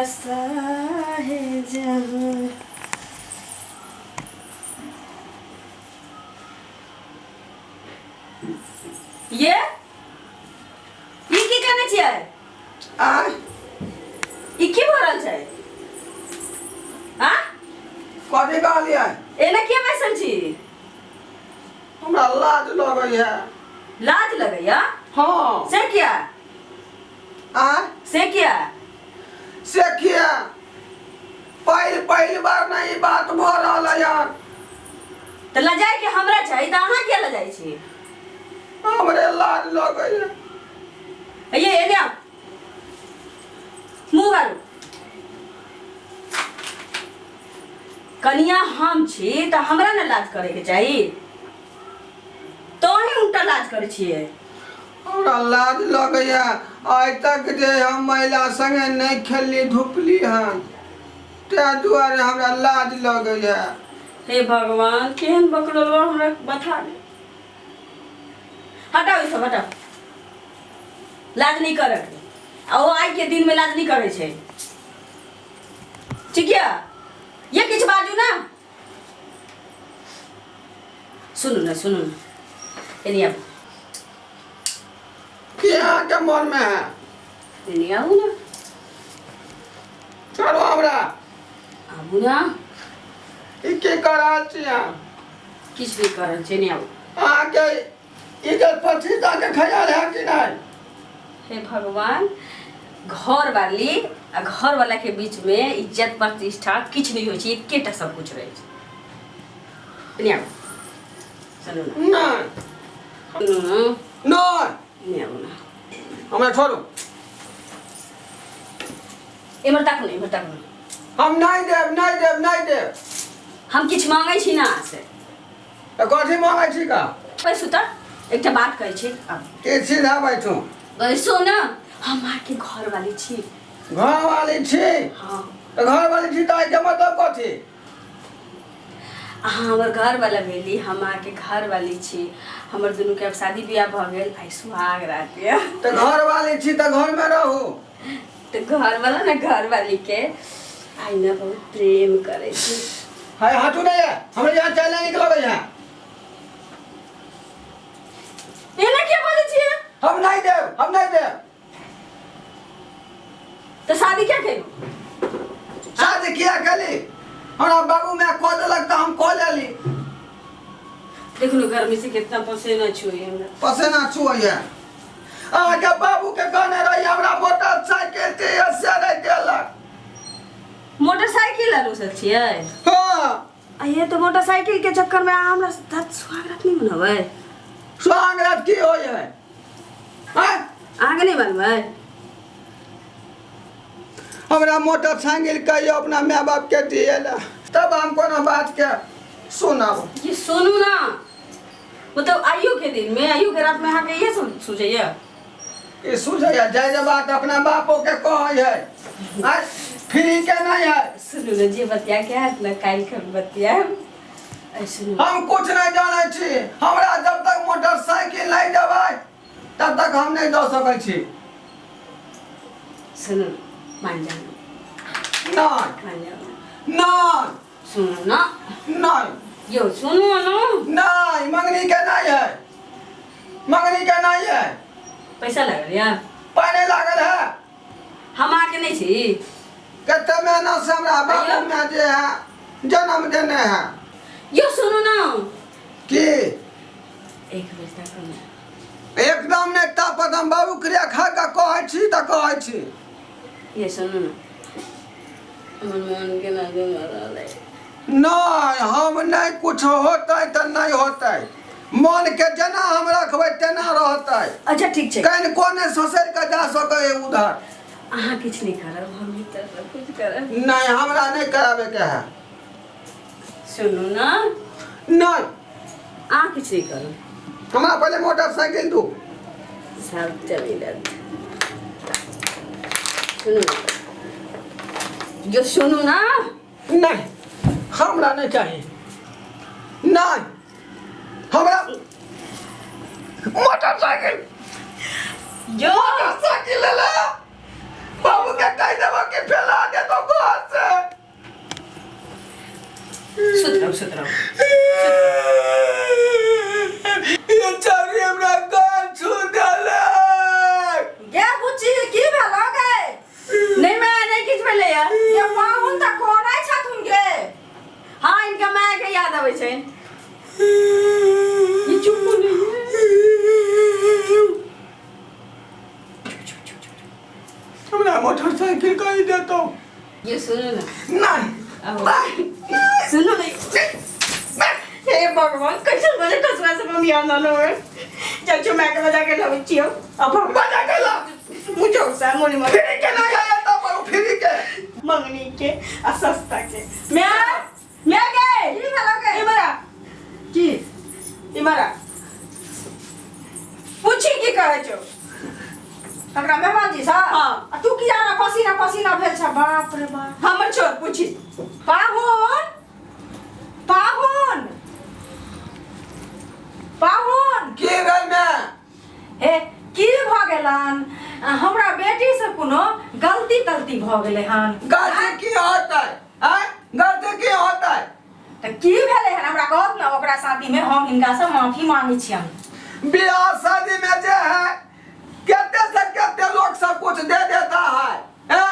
बसा है जहाँ। ये की करने छियै आ ई की भरल छै आ कथी कहलियै एना के बैसल छी हमरा लाज लगैया लाज लगैया हाँ से किया आ से किया से किया पहिल बार ना ई बात भ रहल है यार त लजाय के हमरा छै त अहाँ के लजाय छी हमरे लाज लगैया ये एने आ मुंह गालू कनिया हम छी त हमरा न लाज करे के चाही तो ही उल्टा लाज करे छियै हमरा लाज लगैया आइ तक जे हम महिला संगे नहीं खेलली धुपली हन ते दुआरे हमरा लाज लगैया हे भगवान केहन बकलोलवा हमरा बता दे हटाओ ई सब हटाओ लाज नहीं करे आ वो आई के दिन में लाज नहीं करे छै ठीक है ये किछ बाजू ना सुनू ना एनी अब क्या के मन में है एनी आऊ ना चलो हमरा आबू ना ई के करल छियै किछ भी करल छै नहीं आऊ आके इज्जत प्रतिष्ठा के ख्याल है कि नहीं हे भगवान घर वाली आ घर वाला के बीच में इज्जत प्रतिष्ठा किछ नहीं होय छै एकेटा सब कुछ रहे छै नहीं आऊ सुनू ना नहीं सुनू ना नहीं नहीं आऊ ना हमरा छोड़ू एमर ताकू हम नहीं देब हम किछ मांगे छी ना से तो कथी मांगे छी का पैसू त एकटा बात कहै छी अब के सीधा बैठू बैसो ना हमार के घर वाली छी घर वाली छी हां तो घर वाली छी तो के मतलब कथी हमर घर वाला भेली हमार के घर वाली छी हमर दुनू के अब शादी ब्याह भ गेल आई सुहाग रात के तो घर वाली छी तो घर में रहू तो घर वाला ना घर वाली के आई ना बहुत प्रेम करे छी हाय हटू नहीं है हमरे यहाँ चले निकलो यहाँ एना क्या बोले छी हम नहीं देब तो शादी क्या करू शादी किया कली हमरा बाबू में कह देलक तो हम कह लेली देखो ना गर्मी से कितना पसीना छुए हमरा पसीना छुए आगे बाबू के कहने रही हमरा मोटरसाइकिल के से नहीं देलक मोटरसाइकिल आरो से छियै हाँ आ ये तो मोटरसाइकिल के चक्कर में हमरा साथ स्वागत नहीं मनबै स्वागत की हो है आगे नहीं बनबै हमरा मोटरसाइकिल कहियो अपना माँ बाप के दिएला तब हम कोनो बात के सुनब ये सुनू ना मतलब आयु के दिन में आयु के रात में आके ये सब सोचैया ये सुझैया जय बात अपना बापो के कहे है फ्री के नहीं है सुनू ना जे बतिया के हाथ ना काल कर बतिया ऐ सुनू हम कुछ नहीं जाने छी हमरा जब तक मोटरसाइकिल नहीं देबै तब तक हम नहीं दे सकै छी सुनू मान जाओ नहीं मान जाओ नहीं सुनू ना नहीं यो सुनू ना नहीं मंगनी के नहीं है पैसा लगल या पानी लागल है हम आके नहीं छी कते मेहनत से हमरा बाबू में जे है जन्म देने है यो सुनू ना की एक बजे तक एकदम नहीं तापत हम बाबू क्रिया खा के कहै छी त कहै छी ये सुनू ना हमर मन के ना जम रहल है नहीं हम नहीं कुछ होता तो नहीं होता मन के जना हम रखबै तेना रहता अच्छा ठीक छै कहीं कोने ससुर के जा सके उधर अहाँ किछ नहीं करब हम भीतर सब कुछ करब नहीं हमरा नहीं करावे के है सुनू ना नहीं अहाँ किछ नहीं करब हमरा पहले मोटरसाइकिल दू सब चली जात सुनू जो सुनू ना नहीं हमरा नहीं चाहिए नहीं हमरा मोटरसाइकिल जो मोटरसाइकिल ले बाबू के कह देबो कि फैला दे सुत रहो ये चारी हमरा कान छू देले क्या बुच्ची की भेलो गे नहीं मैं नहीं किछ भेले ये पाहुन त कोनाय छथुन गे हां इनका माय के याद आबै छै ये चुप नहीं हमरा मोटरसाइकिल कहीं देतो ये सुनो ना नहीं सुनो नहीं हे भगवान कैसे बजे कसवा से मम्मी आना लो चल चल मैं के बजा के लावी छियो अब बजा के ला मुझे उसा मोनी मत फिर के ना आया तो फिर के मंगनी के आ सस्ता के मैं गए ई भलो के इमरा की इमरा पूछी की कहै छो हमरा मेहमान जी सा हां तू की जाना पसीना भेल छ बाप रे बाप हमर छोर पूछी पाहुन की भेल में हे की भ गेलन हमरा बेटी से कोनो गलती भ गेलै हन गलती की होता है गलती की होता है त की भेलै हन हमरा कहत न ओकरा शादी में हम इनका से माफी मांगै छियन ब्याह शादी में जे है कितने से कितने लोग सब कुछ दे देता है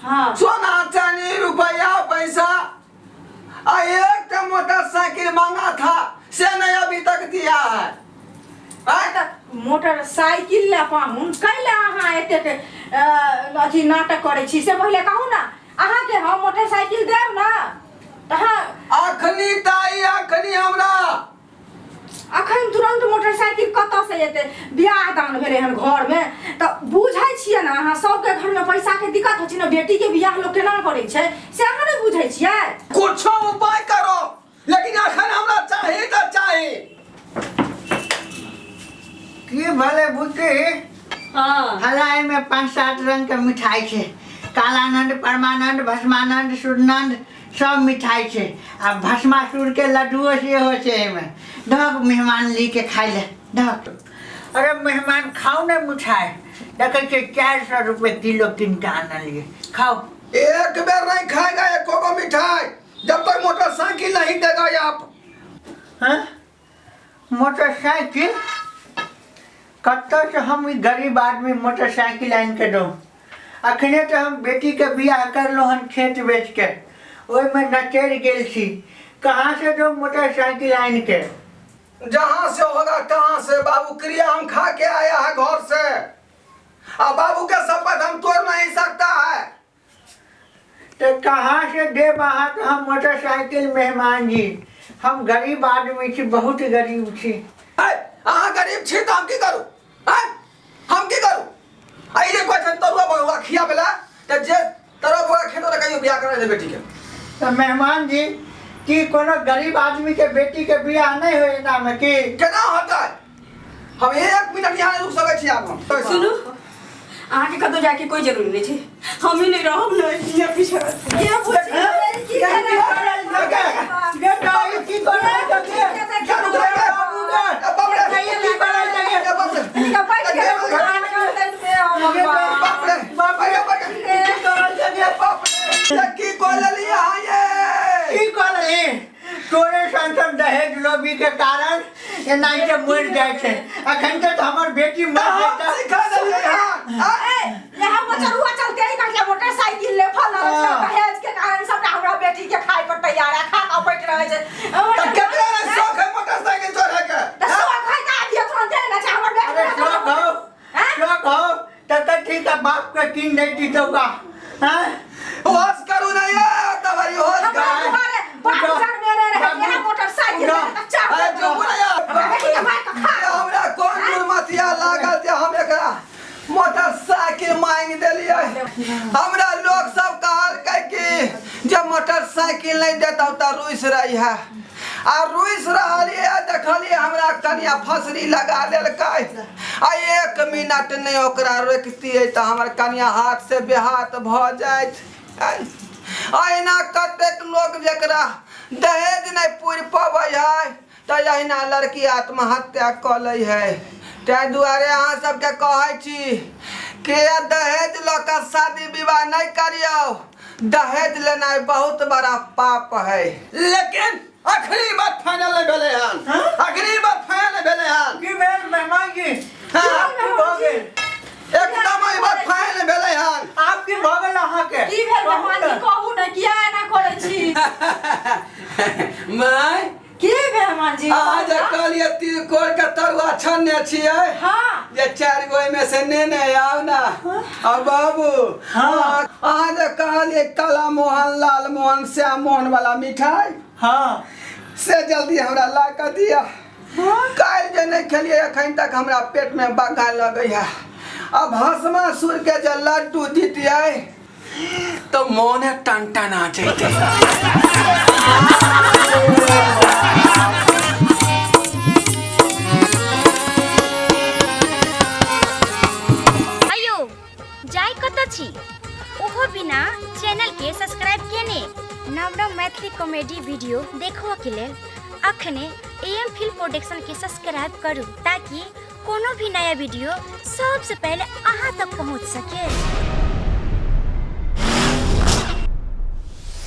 हां सोना चांदी रुपया पैसा एक मोटरसाइकिल मांगा था से नहीं अभी तक दिया है मोटरसाइकिल ले पाहुन कैले अहाँ एतेक अथी नाटक करै छी से पहिले कहू ना अहाँ के हम मोटरसाइकिल देब ना तहाँ अखनी ताई अखनी हमरा अखन तुरंत मोटरसाइकिल कतऽ से एते बियाह दान भेलै हन घर में त बुझै छियै ना अहाँ सबके घर में पैसा के दिक्कत होइ छै ना बेटी के बियाह लोग केना करै छै से अहाँ नहीं बुझै छियै कुछ उपाय करो लेकिन अखन हमरा चाहिए तो चाहिए की भले बुद्धि हां हलाई में 5-7 रंग के मिठाई छे कालानंद परमानंद भस्मानंद सुरनंद सब मिठाई छे आ भस्मासुर के लड्डुओ से हो छे में ढक मेहमान ली के खाई ले ढक अरे मेहमान खाओ ना मिठाई देखे छे 400 रुपए किलो किन के आना लिए खाओ एक बेर नहीं खाएगा एको को मिठाई जब तक मोटरसाइकिल नहीं देगा आप हाँ मोटरसाइकिल कत्तो से हम गरीब आदमी मोटरसाइकिल आन के दो अखने तो हम बेटी के बियाह कर लो हन खेत बेच के ओई में नचेर गेल छी कहाँ से दो मोटरसाइकिल आन के जहाँ से होगा तहाँ से बाबू क्रिया हम खा के आया है घर से अब बाबू के शपथ हम तोड़ नहीं सकता है तो कहाँ से दे वहाँ तो हम मोटरसाइकिल मेहमान जी हम गरीब आदमी छी बहुत गरीब छी अहाँ गरीब छी तो हम की करूँ हम की करूँ अरे कोई तरुआ बहुआ खिया बेला तो जे तरह बोरा खेतो कहियो बियाह करे बेटी के तो मेहमान जी कि कोनो गरीब आदमी के बेटी के बियाह नहीं होए ना में की केना होता है हम 1 मिनट यहाँ रुक सके छी आप सुनू अहाँ के कतौ जाके कोई जरूरी नहीं छै हम ही नहीं रहब ना ये पीछे ये पूछी की तोरे संसद दहेज लोभी के कारण ये नहीं के मर जाए छे अखन तक हमर बेटी मर जाता सिखा देलिए ए ये हम बचरुआ चलते ही कहले मोटरसाइकिल ले फला दहेज के कारण सबटा हमरा बेटी के खाए पर तैयार है खा का बैठ रहे छे तो कितना शौक है मोटरसाइकिल चढ़े के तो शौक है का दियो तुरंत ना छे हमर बेटी शौक हो तब ठीक है बाप के किन देती तो का हां होश करू ना ये तवारी होश कर मोटरसाइकिल हमरा कौन दुर्मतिया लागल जे हम एकरा मोटरसाइकिल मांग देलिए हमरा लोग सब कहल कि जब मोटरसाइकिल नहीं देता त रुइस रही है आ रुइस रहलिए देखलिए हमरा कनिया फसरी लगा देलकै आ 1 मिनट नहीं ओकरा रोकतिए त हमर कनिया हाथ से बेहाथ भ जाइत अहिना कतेक लोग जकरा दहेज नहीं पूरी पाबै है तो अहिना लड़की आत्महत्या कऽ लै है ताहि दुआरे अहाँ सबके कहै छी कि दहेज लऽ कऽ शादी विवाह नहीं करियो दहेज लेना बहुत बड़ा पाप है लेकिन आखिरी बात फाइनल नहीं भेले हन हाँ? आखिरी बात फाइनल नहीं भेले हन की भेल मेहमान जी हाँ। की भऽ गेल एकदम ई बात फाइनल नहीं भेले हन आपकी भऽ गेल अहाँके की भेल मेहमान जी कहू ना किया एना करै छी मैं की मेहमान जी आज कहलिए तिलकोर के तरुआ छन्ने छियै हां जे 4 गो में से ने आओ ना अब बाबू हाँ। आज कहलिए काला मोहन लाल मोहन श्याम मोहन वाला मिठाई हाँ से जल्दी हमरा ला कर दिया काल जे नहीं खेलिए अखन तक हमरा पेट में बगा लगे है अब भस्मासुर के जे लड्डू दितिए तो मोने टन आ जाते अयो जाय कत छी ओहो बिना चैनल के सब्सक्राइब केने नव नव मैथिली कॉमेडी वीडियो देखो के लेल अखने एम फिल्म प्रोडक्शन के सब्सक्राइब करू ताकि कोनो भी नया वीडियो सबसे पहले अहाँ तक पहुंच सके।